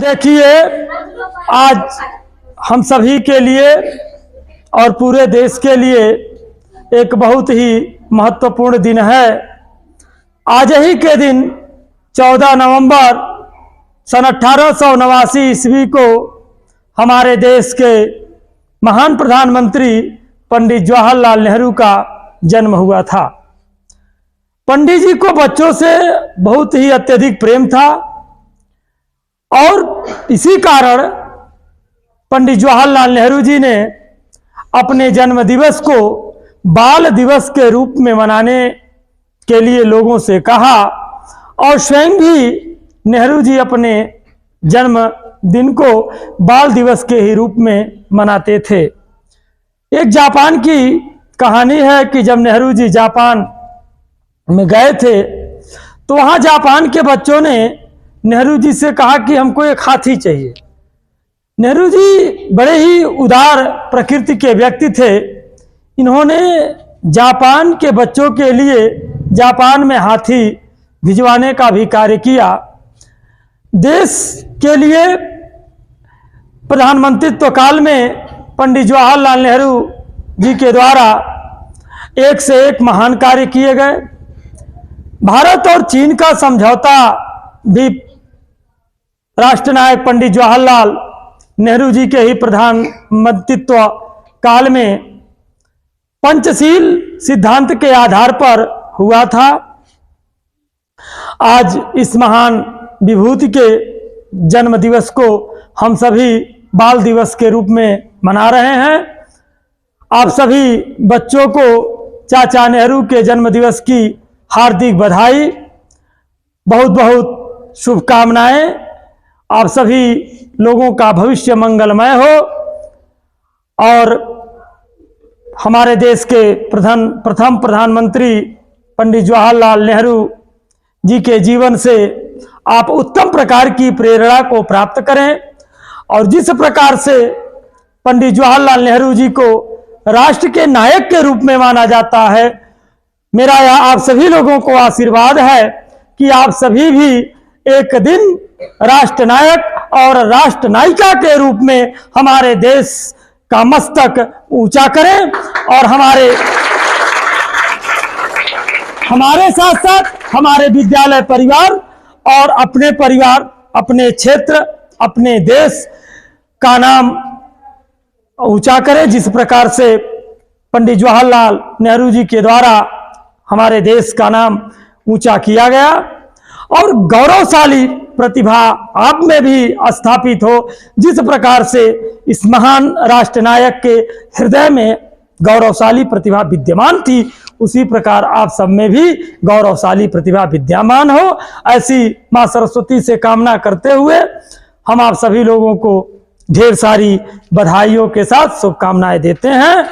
देखिए, आज हम सभी के लिए और पूरे देश के लिए एक बहुत ही महत्वपूर्ण दिन है। आज ही के दिन 14 नवंबर सन 1889 ईस्वी को हमारे देश के महान प्रधानमंत्री पंडित जवाहरलाल नेहरू का जन्म हुआ था। पंडित जी को बच्चों से बहुत ही अत्यधिक प्रेम था और इसी कारण पंडित जवाहरलाल नेहरू जी ने अपने जन्म दिवस को बाल दिवस के रूप में मनाने के लिए लोगों से कहा और स्वयं भी नेहरू जी अपने जन्म दिन को बाल दिवस के ही रूप में मनाते थे। एक जापान की कहानी है कि जब नेहरू जी जापान में गए थे तो वहाँ जापान के बच्चों ने नेहरू जी से कहा कि हमको एक हाथी चाहिए। नेहरू जी बड़े ही उदार प्रकृति के व्यक्ति थे। इन्होंने जापान के बच्चों के लिए जापान में हाथी भिजवाने का भी कार्य किया। देश के लिए प्रधानमंत्रित्व काल में पंडित जवाहरलाल नेहरू जी के द्वारा एक से एक महान कार्य किए गए। भारत और चीन का समझौता भी राष्ट्रनायक पंडित जवाहरलाल नेहरू जी के ही प्रधानमंत्रित्व काल में पंचशील सिद्धांत के आधार पर हुआ था। आज इस महान विभूति के जन्म दिवस को हम सभी बाल दिवस के रूप में मना रहे हैं। आप सभी बच्चों को चाचा नेहरू के जन्म दिवस की हार्दिक बधाई, बहुत बहुत शुभकामनाएं। आप सभी लोगों का भविष्य मंगलमय हो और हमारे देश के प्रथम प्रधानमंत्री पंडित जवाहरलाल नेहरू जी के जीवन से आप उत्तम प्रकार की प्रेरणा को प्राप्त करें और जिस प्रकार से पंडित जवाहरलाल नेहरू जी को राष्ट्र के नायक के रूप में माना जाता है, मेरा यह आप सभी लोगों को आशीर्वाद है कि आप सभी भी एक दिन राष्ट्र नायक और राष्ट्र नायिका के रूप में हमारे देश का मस्तक ऊंचा करें और हमारे साथ साथ हमारे विद्यालय परिवार और अपने परिवार, अपने क्षेत्र, अपने देश का नाम ऊंचा करें। जिस प्रकार से पंडित जवाहरलाल नेहरू जी के द्वारा हमारे देश का नाम ऊंचा किया गया और गौरवशाली प्रतिभा आप में भी स्थापित हो। जिस प्रकार से इस महान राष्ट्र नायक के हृदय में गौरवशाली प्रतिभा विद्यमान थी, उसी प्रकार आप सब में भी गौरवशाली प्रतिभा विद्यमान हो। ऐसी मां सरस्वती से कामना करते हुए हम आप सभी लोगों को ढेर सारी बधाइयों के साथ शुभकामनाएं देते हैं।